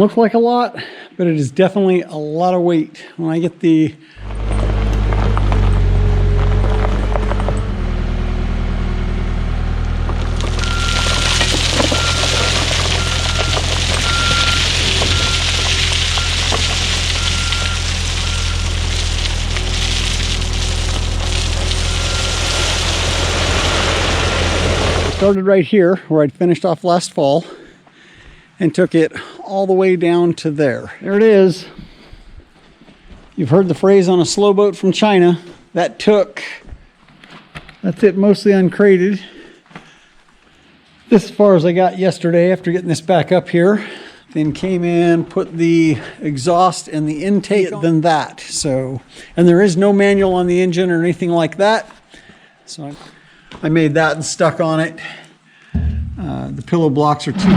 look like a lot, but it is definitely a lot of weight. When I get the started right here where I'd finished off last fall and took it all the way down to there. There it is. You've heard the phrase on a slow boat from China. That's it, mostly uncrated. This as far as I got yesterday after getting this back up here. Then came in, put the exhaust and the intake on, then that. So, and there is no manual on the engine or anything like that. So I made that and stuck on it. The pillow blocks are too.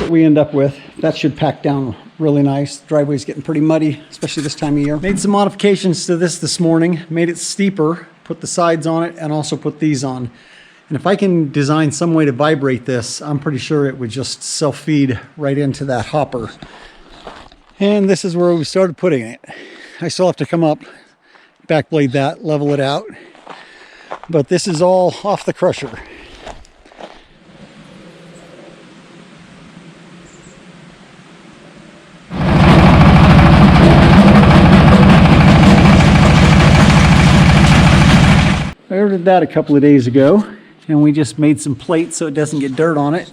We end up with. That should pack down really nice. The driveway's getting pretty muddy, especially this time of year. Made some modifications to this morning, made it steeper, put the sides on it, and also put these on. And if I can design some way to vibrate this, I'm pretty sure it would just self-feed right into that hopper. And this is where we started putting it. I still have to come up, backblade that, level it out. But this is all off the crusher. I ordered that a couple of days ago, and we just made some plates so it doesn't get dirt on it.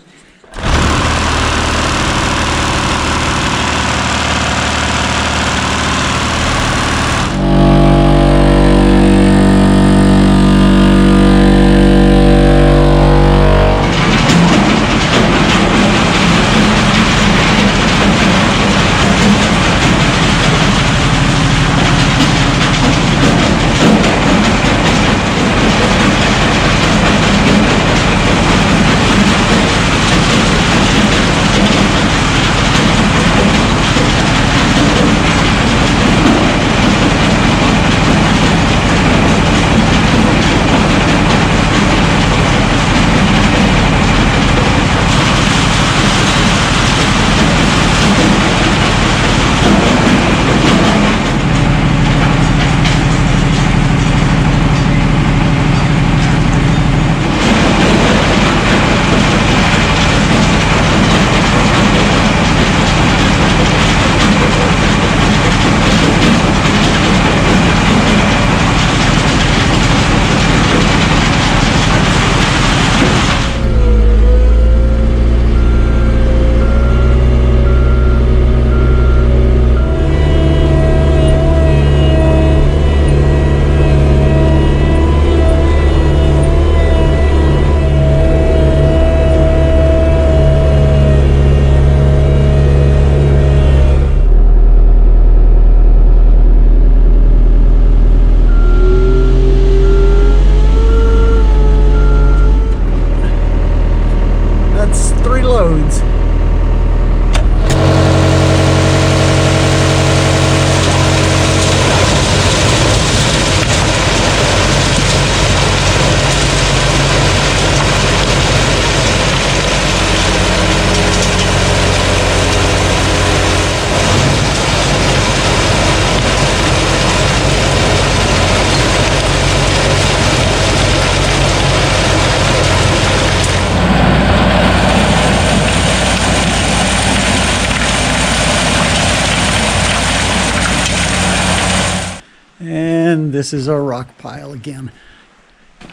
And this is our rock pile again.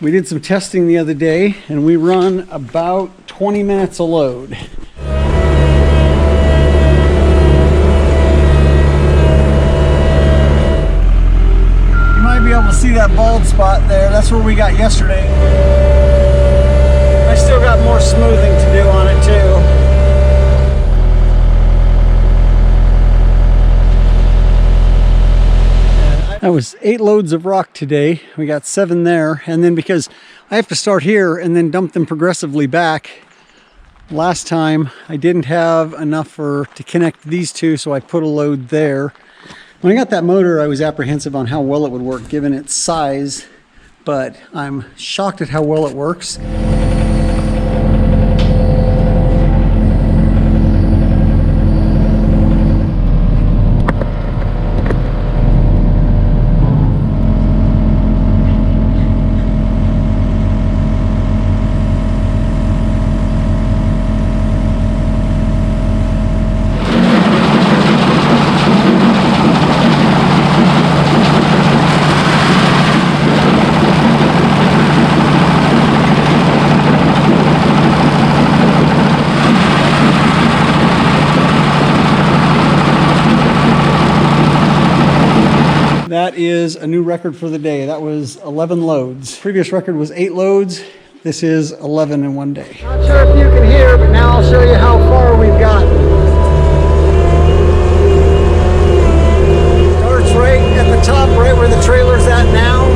We did some testing the other day and we run about 20 minutes a load. You'll see that bald spot there. That's where we got yesterday. I still got more smoothing to do on it too. That was 8 loads of rock today. We got 7 there. And then because I have to start here and then dump them progressively back, last time I didn't have enough to connect these two, so I put a load there. When I got that motor, I was apprehensive on how well it would work given its size, but I'm shocked at how well it works. That is a new record for the day. That was 11 loads. Previous record was 8 loads. This is 11 in one day. Not sure if you can hear, but now I'll show you how far we've gotten. Starts right at the top, right where the trailer's at now.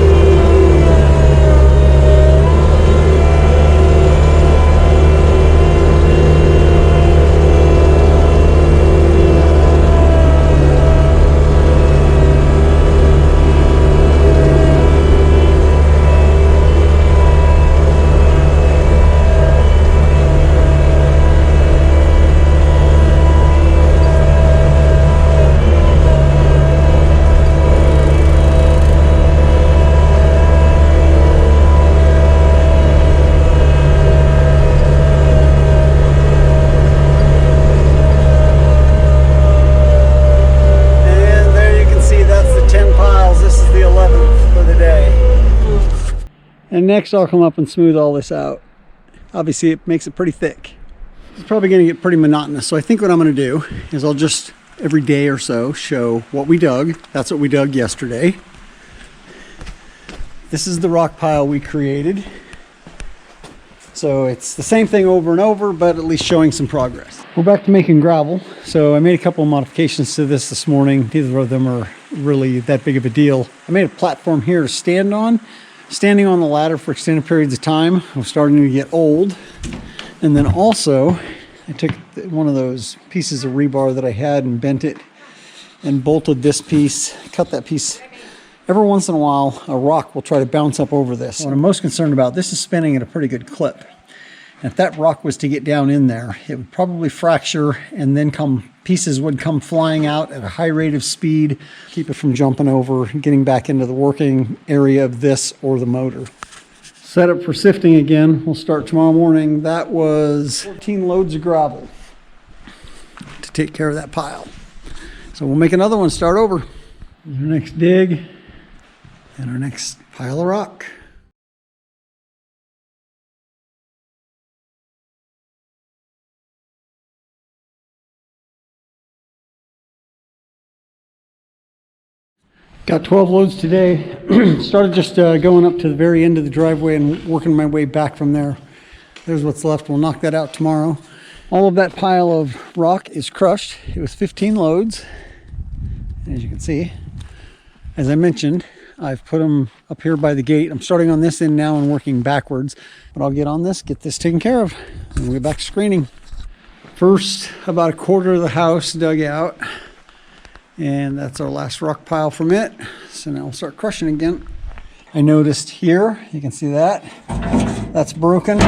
And next I'll come up and smooth all this out. Obviously it makes it pretty thick. It's probably going to get pretty monotonous. So I think what I'm going to do is I'll just every day or so show what we dug. That's what we dug yesterday. This is the rock pile we created. So it's the same thing over and over, but at least showing some progress. We're back to making gravel. So I made a couple of modifications to this morning. Neither of them are really that big of a deal. I made a platform here to stand on. Standing on the ladder for extended periods of time, I'm starting to get old. And then also, I took one of those pieces of rebar that I had and bent it and bolted this piece, cut that piece. Every once in a while, a rock will try to bounce up over this. What I'm most concerned about, this is spinning at a pretty good clip. And if that rock was to get down in there, it would probably fracture and then pieces would come flying out at a high rate of speed, keep it from jumping over and getting back into the working area of this or the motor. Set up for sifting again. We'll start tomorrow morning. That was 14 loads of gravel to take care of that pile. So we'll make another one, start over. Our next dig and our next pile of rock. Got 12 loads today. Started just going up to the very end of the driveway and working my way back from there. There's what's left. We'll knock that out tomorrow. All of that pile of rock is crushed. It was 15 loads. As you can see, as I mentioned, I've put them up here by the gate. I'm starting on this end now and working backwards, but I'll get on this, get this taken care of, and we'll get back to screening. First, about a quarter of the house dug out. And that's our last rock pile from it. So now we'll start crushing again. I noticed here, you can see that, that's broken.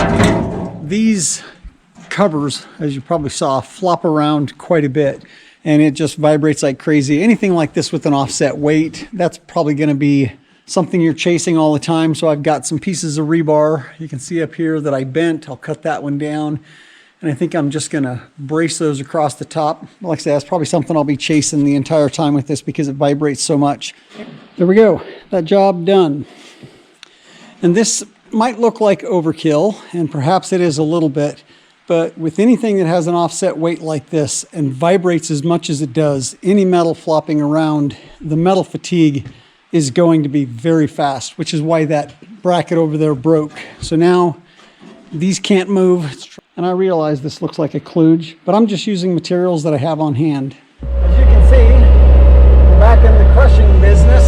These covers, as you probably saw, flop around quite a bit and it just vibrates like crazy. Anything like this with an offset weight, that's probably gonna be something you're chasing all the time. So I've got some pieces of rebar. You can see up here that I bent. I'll cut that one down. And I think I'm just gonna brace those across the top. Like I said, that's probably something I'll be chasing the entire time with this because it vibrates so much. There we go, that job done. And this might look like overkill, and perhaps it is a little bit, but with anything that has an offset weight like this and vibrates as much as it does, any metal flopping around, the metal fatigue is going to be very fast, which is why that bracket over there broke. So now these can't move. And I realize this looks like a kludge, but I'm just using materials that I have on hand. As you can see, we're back in the crushing business.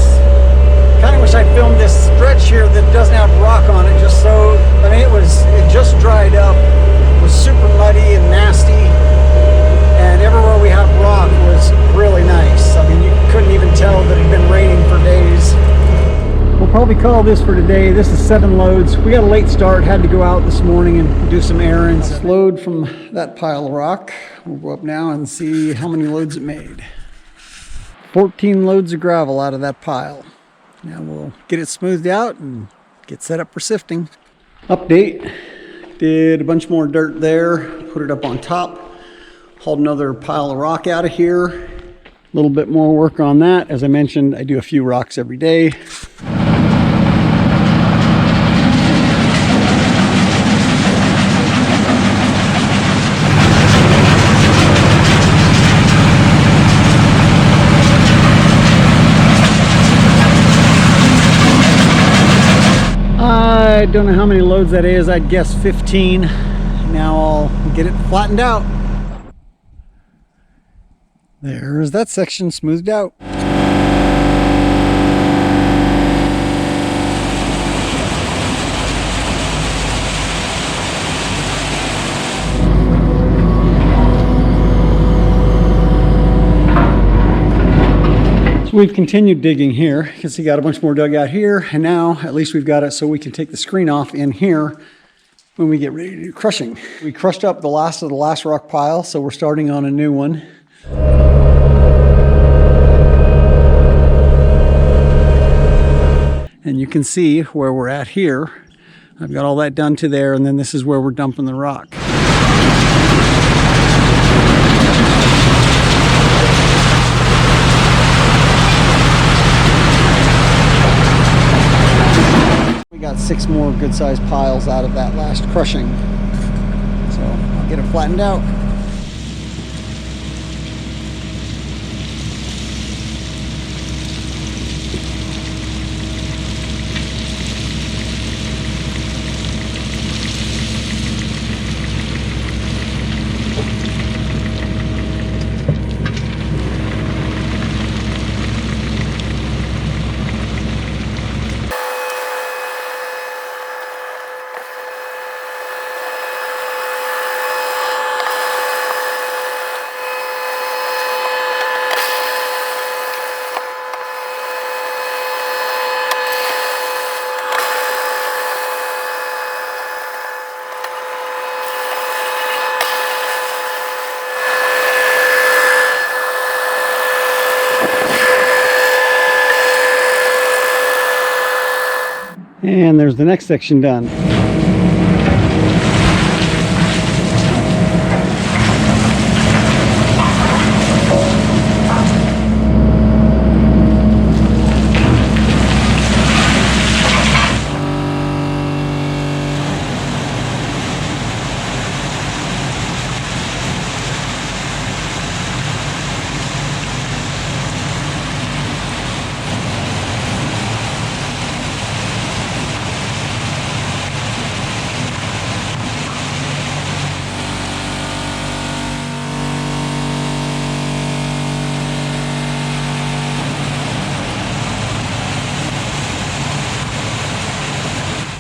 Kind of wish I filmed this stretch here that doesn't have rock on it, just so, I mean, it just dried up. It was super muddy and nasty, and everywhere we have rock was really nice. I mean, you couldn't even tell that it had been raining for days. We'll probably call this for today. This is 7 loads. We got a late start, had to go out this morning and do some errands. Load from that pile of rock. We'll go up now and see how many loads it made. 14 loads of gravel out of that pile. Now we'll get it smoothed out and get set up for sifting. Update, did a bunch more dirt there, put it up on top, hauled another pile of rock out of here. A little bit more work on that. As I mentioned, I do a few rocks every day. I don't know how many loads that is. I'd guess 15. Now I'll get it flattened out. There's that section smoothed out. We've continued digging here. You can see got a bunch more dug out here, and now at least we've got it so we can take the screen off in here when we get ready to do crushing. We crushed up the last of the last rock pile, so we're starting on a new one. And you can see where we're at here. I've got all that done to there, and then this is where we're dumping the rock. We got 6 more good-sized piles out of that last crushing. So I'll get it flattened out. And there's the next section done.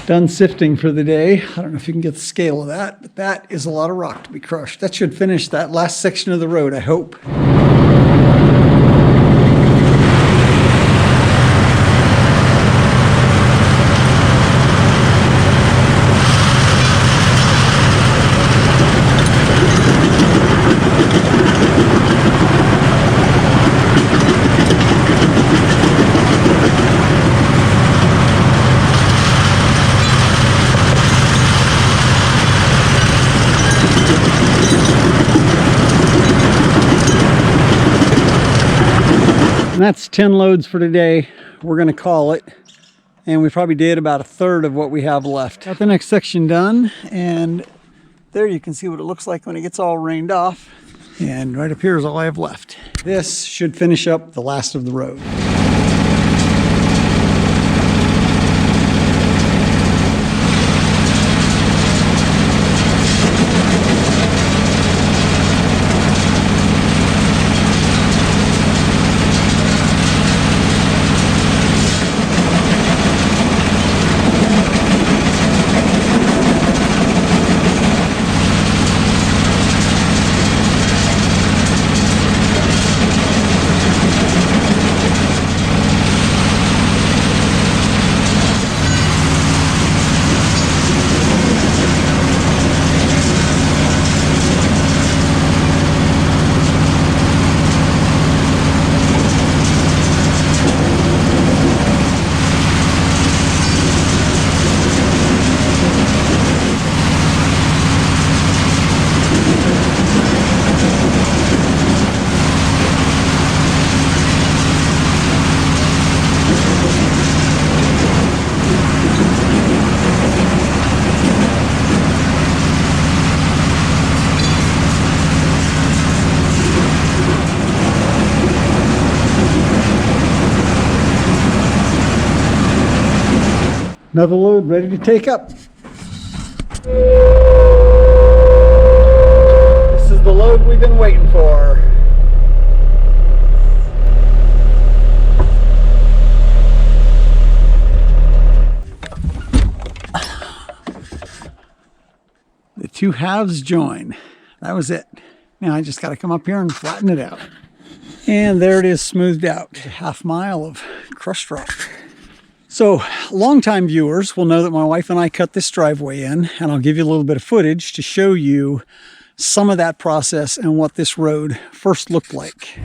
Done sifting for the day. I don't know if you can get the scale of that, but that is a lot of rock to be crushed. That should finish that last section of the road, I hope. And that's 10 loads for today. We're going to call it. And we probably did about 1/3 of what we have left. Got the next section done. And there you can see what it looks like when it gets all rained off. And right up here is all I have left. This should finish up the last of the road. Another load ready to take up. This is the load we've been waiting for. The two halves join. That was it. Now I just got to come up here and flatten it out. And there it is, smoothed out. A half mile of crushed rock. So longtime viewers will know that my wife and I cut this driveway in, and I'll give you a little bit of footage to show you some of that process and what this road first looked like.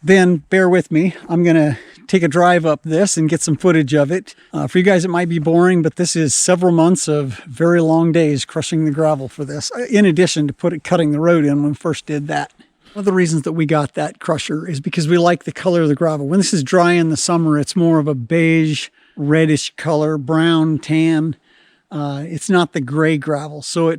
Then bear with me. I'm going to take a drive up this and get some footage of it. For you guys, it might be boring, but this is several months of very long days crushing the gravel for this, in addition to cutting the road in when we first did that. One of the reasons that we got that crusher is because we like the color of the gravel. When this is dry in the summer, it's more of a beige, reddish color, brown, tan. It's not the gray gravel. So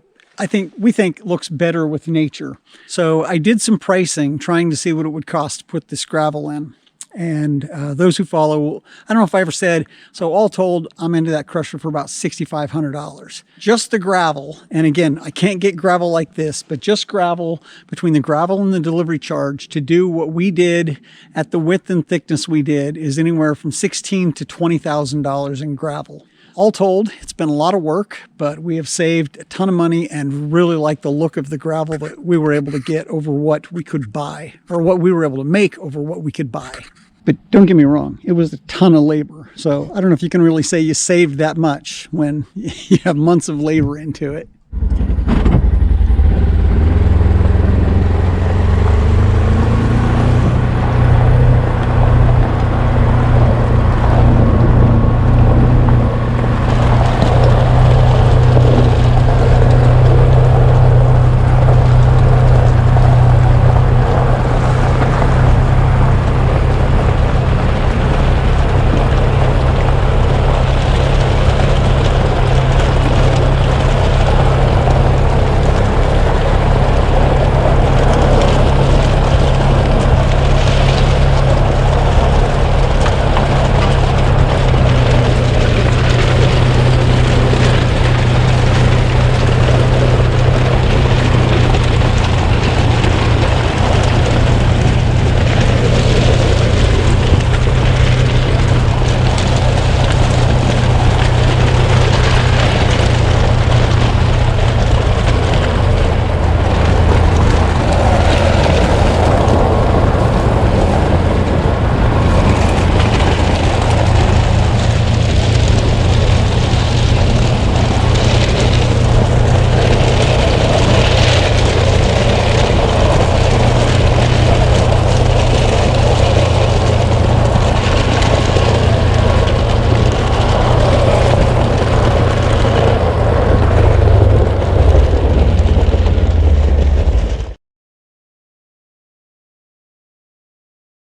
we think looks better with nature. So I did some pricing trying to see what it would cost to put this gravel in. And those who follow, I don't know if I ever said, so all told, I'm into that crusher for about $6,500. Just the gravel. And again, I can't get gravel like this, but just gravel, between the gravel and the delivery charge to do what we did at the width and thickness we did is anywhere from $16,000 to $20,000 in gravel. All told, it's been a lot of work, but we have saved a ton of money and really like the look of the gravel that we were able to get over what we could buy, or what we were able to make over what we could buy. But don't get me wrong, it was a ton of labor. So I don't know if you can really say you saved that much when you have months of labor into it.